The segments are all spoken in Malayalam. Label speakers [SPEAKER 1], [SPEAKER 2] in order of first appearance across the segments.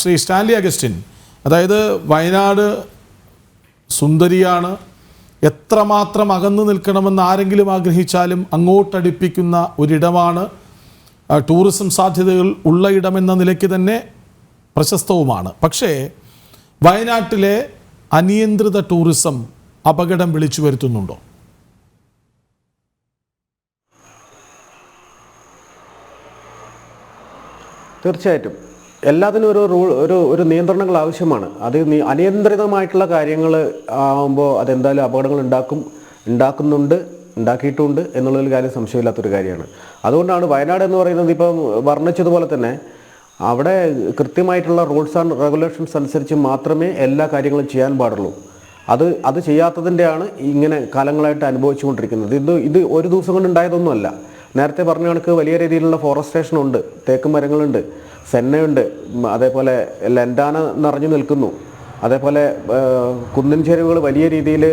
[SPEAKER 1] ശ്രീ സ്റ്റാൻലി അഗസ്റ്റിൻ, അതായത് വയനാട് സുന്ദരിയാണ്, എത്രമാത്രം അകന്നു നിൽക്കണമെന്ന് ആരെങ്കിലും ആഗ്രഹിച്ചാലും അങ്ങോട്ടടുപ്പിക്കുന്ന ഒരിടമാണ്, ടൂറിസം സാധ്യതകൾ ഉള്ള ഇടമെന്ന നിലയ്ക്ക് തന്നെ പ്രശസ്തവുമാണ്. പക്ഷേ വയനാട്ടിലെ അനിയന്ത്രിത ടൂറിസം അപകടം വിളിച്ചു വരുത്തുന്നുണ്ടോ?
[SPEAKER 2] തീർച്ചയായിട്ടും എല്ലാത്തിനും ഒരു നിയന്ത്രണങ്ങൾ ആവശ്യമാണ്. അത് അനിയന്ത്രിതമായിട്ടുള്ള കാര്യങ്ങൾ ആകുമ്പോൾ അതെന്തായാലും അപകടങ്ങൾ ഉണ്ടാക്കിയിട്ടുണ്ട് എന്നുള്ളൊരു കാര്യം സംശയമില്ലാത്തൊരു കാര്യമാണ്. അതുകൊണ്ടാണ് വയനാട് എന്ന് പറയുന്നത് ഇപ്പം വർണ്ണിച്ചതുപോലെ തന്നെ അവിടെ കൃത്യമായിട്ടുള്ള റൂൾസ് ആൻഡ് റെഗുലേഷൻസ് അനുസരിച്ച് മാത്രമേ എല്ലാ കാര്യങ്ങളും ചെയ്യാൻ പാടുള്ളൂ. അത് ചെയ്യാത്തതിൻ്റെയാണ് ഇങ്ങനെ കാലങ്ങളായിട്ട് അനുഭവിച്ചുകൊണ്ടിരിക്കുന്നത്. ഇത് ഒരു ദിവസം കൊണ്ട് ഉണ്ടായതൊന്നുമല്ല. നേരത്തെ പറഞ്ഞ കണക്ക് വലിയ രീതിയിലുള്ള ഫോറസ്റ്റേഷനുണ്ട്, തേക്ക് മരങ്ങളുണ്ട്, സെന്നയുണ്ട്, അതേപോലെ ലെൻഡാന നിറഞ്ഞു നിൽക്കുന്നു, അതേപോലെ കുന്നിൻ ചെരുവുകൾ വലിയ രീതിയിൽ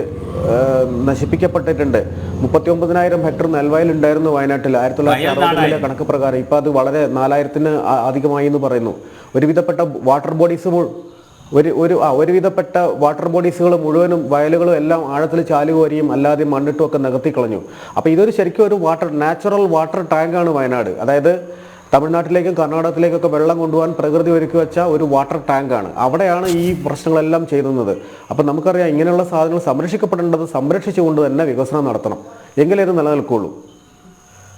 [SPEAKER 2] നശിപ്പിക്കപ്പെട്ടിട്ടുണ്ട്. 39,000 ഹെക്ടർ നെൽവയൽ ഉണ്ടായിരുന്നു വയനാട്ടിൽ 1960 കണക്ക് പ്രകാരം. ഇപ്പോൾ അത് വളരെ 4,000-ന് അധികമായി എന്ന് പറയുന്നു. ഒരുവിധപ്പെട്ട വാട്ടർ ബോഡീസുകൾ മുഴുവനും വയലുകളും എല്ലാം ആഴത്തിൽ ചാലുകോരിയും അല്ലാതെ മണ്ണിട്ടും ഒക്കെ നികത്തിക്കളഞ്ഞു. അപ്പോൾ ഇതൊരു ശരിക്കും ഒരു നാച്ചുറൽ വാട്ടർ ടാങ്കാണ് വയനാട്. അതായത് തമിഴ്നാട്ടിലേക്കും കർണാടകത്തിലേക്കൊക്കെ വെള്ളം കൊണ്ടുപോകാൻ പ്രകൃതി ഒരുക്കി വെച്ച ഒരു വാട്ടർ ടാങ്കാണ്. അവിടെയാണ് ഈ പ്രശ്നങ്ങളെല്ലാം ചെയ്യുന്നത്. അപ്പം നമുക്കറിയാം, ഇങ്ങനെയുള്ള സാധനങ്ങൾ സംരക്ഷിക്കപ്പെടേണ്ടത് സംരക്ഷിച്ചുകൊണ്ട് തന്നെ വികസനം നടത്തണം, എങ്കിലേ ഇത് നിലനിൽക്കുകയുള്ളൂ.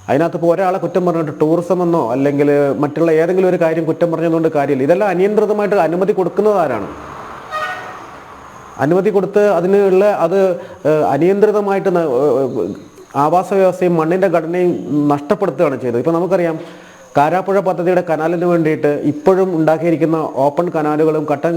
[SPEAKER 2] അതിനകത്ത് ഇപ്പോൾ ഒരാളെ കുറ്റം പറഞ്ഞിട്ട് ടൂറിസം എന്നോ അല്ലെങ്കിൽ മറ്റുള്ള ഏതെങ്കിലും ഒരു കാര്യം കുറ്റം പറഞ്ഞതുകൊണ്ട് കാര്യമില്ല. ഇതെല്ലാം അനിയന്ത്രിതമായിട്ട് അനുമതി കൊടുക്കുന്നത് ആരാണ്? അനുമതി കൊടുത്ത് അത് അനിയന്ത്രിതമായിട്ട് ആവാസ വ്യവസ്ഥയും മണ്ണിൻ്റെ ഘടനയും നഷ്ടപ്പെടുത്തുകയാണ് ചെയ്തത്. ഇപ്പോൾ നമുക്കറിയാം, കാരാപ്പുഴ പദ്ധതിയുടെ കനാലിന് വേണ്ടിയിട്ട് ഇപ്പോഴും ഉണ്ടാക്കിയിരിക്കുന്ന ഓപ്പൺ കനാലുകളും കട്ടൻ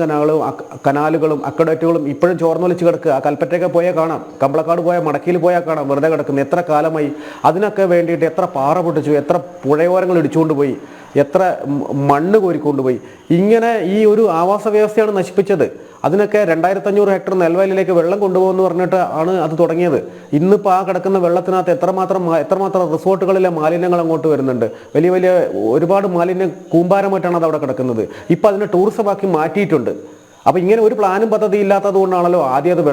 [SPEAKER 2] കനാലുകളും അക്വഡക്റ്റുകളും ഇപ്പോഴും ചോർന്നൊലിച്ച് കിടക്കുക. കൽപ്പറ്റയൊക്കെ പോയാൽ കാണാം, കമ്പളക്കാട് പോയാൽ മടക്കിയിൽ പോയാൽ കാണാം വെറുതെ കിടക്കുന്നത്. എത്ര കാലമായി അതിനൊക്കെ വേണ്ടിയിട്ട് എത്ര പാറ പൊട്ടിച്ചു, എത്ര പുഴയോരങ്ങൾ ഇടിച്ചുകൊണ്ട് പോയി, എത്ര മണ്ണ് കോരിക്കൊണ്ടുപോയി. ഇങ്ങനെ ഈ ഒരു ആവാസ വ്യവസ്ഥയാണ് നശിപ്പിച്ചത്. അതിനൊക്കെ 2,500 ഹെക്ടർ നെൽവയലിലേക്ക് വെള്ളം കൊണ്ടുപോകുമെന്ന് പറഞ്ഞിട്ട് ആണ് അത് തുടങ്ങിയത്. ഇന്നിപ്പോൾ ആ കിടക്കുന്ന വെള്ളത്തിനകത്ത് എത്രമാത്രം റിസോർട്ടുകളിലെ മാലിന്യങ്ങൾ അങ്ങോട്ട് വരുന്നുണ്ട്. വലിയ ഒരുപാട് മാലിന്യം കൂമ്പാരമായിട്ടാണ് അത് അവിടെ കിടക്കുന്നത്. ഇപ്പം അതിനെ ടൂറിസമാക്കി മാറ്റിയിട്ടുണ്ട്. അപ്പോൾ ഇങ്ങനെ ഒരു പ്ലാനും പദ്ധതി ഇല്ലാത്തത് കൊണ്ടാണല്ലോ ആദ്യം അത്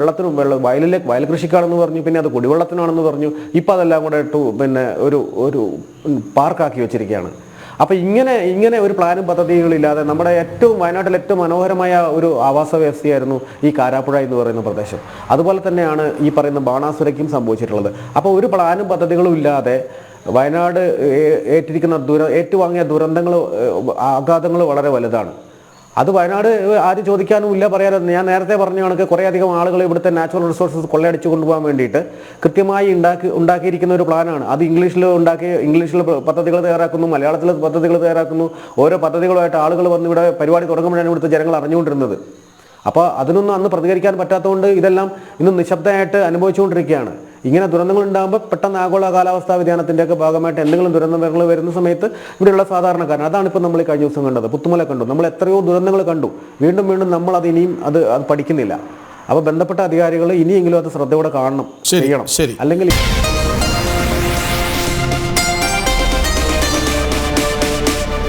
[SPEAKER 2] വയൽ കൃഷിക്കാണെന്ന് പറഞ്ഞു, പിന്നെ അത് കുടിവെള്ളത്തിനാണെന്ന് പറഞ്ഞു, ഇപ്പം അതെല്ലാം കൂടെ ഒരു പാർക്കാക്കി വെച്ചിരിക്കുകയാണ്. അപ്പോൾ ഇങ്ങനെ ഒരു പ്ലാനും പദ്ധതികളില്ലാതെ നമ്മുടെ വയനാട്ടിലെ ഏറ്റവും മനോഹരമായ ഒരു ആവാസ വ്യവസ്ഥയായിരുന്നു ഈ കാരാപ്പുഴ എന്ന് പറയുന്ന പ്രദേശം. അതുപോലെ തന്നെയാണ് ഈ പറയുന്ന ബാണാസുരയ്ക്കും സംഭവിച്ചിട്ടുള്ളത്. അപ്പോൾ ഒരു പ്ലാനും പദ്ധതികളും ഇല്ലാതെ വയനാട് ഏറ്റുവാങ്ങിയ ആഘാതങ്ങൾ വളരെ വലുതാണ്. അത് വയനാട് ആരും ചോദിക്കാനും ഇല്ല, പറയാനും. ഞാൻ നേരത്തെ പറഞ്ഞ കണക്ക് കുറേയധികം ആളുകൾ ഇവിടുത്തെ നാച്ചുറൽ റിസോഴ്സസ് കൊള്ളയടിച്ചു കൊണ്ടുപോകാൻ വേണ്ടിയിട്ട് കൃത്യമായി ഉണ്ടാക്കിയിരിക്കുന്ന ഒരു പ്ലാനാണ്. അത് ഇംഗ്ലീഷിൽ പദ്ധതികൾ തയ്യാറാക്കുന്നു, മലയാളത്തിൽ പദ്ധതികൾ തയ്യാറാക്കുന്നു. ഓരോ പദ്ധതികളുമായിട്ട് ആളുകൾ വന്ന് ഇവിടെ പരിപാടി തുടങ്ങുമ്പോഴാണ് ഇവിടുത്തെ ജനങ്ങൾ അറിഞ്ഞുകൊണ്ടിരുന്നത്. അപ്പോൾ അതിനൊന്നും അന്ന് പ്രതികരിക്കാൻ പറ്റാത്തതുകൊണ്ട് ഇതെല്ലാം ഇന്ന് നിശബ്ദമായിട്ട് അനുഭവിച്ചുകൊണ്ടിരിക്കുകയാണ്. ഇങ്ങനെ ദുരന്തങ്ങൾ ഉണ്ടാകുമ്പോൾ പെട്ടെന്ന് ആഗോള കാലാവസ്ഥാ വ്യതിയാനത്തിൻ്റെയൊക്കെ ഭാഗമായിട്ട് എന്തെങ്കിലും ദുരന്തങ്ങൾ വരുന്ന സമയത്ത് ഇവിടെയുള്ള സാധാരണക്കാരൻ, അതാണ് ഇപ്പോൾ നമ്മൾ കഴിഞ്ഞ ദിവസം കണ്ടത്. പുത്തുമല കണ്ടു, നമ്മൾ എത്രയോ ദുരന്തങ്ങൾ കണ്ടു. വീണ്ടും നമ്മൾ ഇനിയും അത് പഠിക്കുന്നില്ല. അപ്പോൾ ബന്ധപ്പെട്ട അധികാരികൾ ഇനിയെങ്കിലും അത് ശ്രദ്ധയോടെ ചെയ്യണം. അല്ലെങ്കിൽ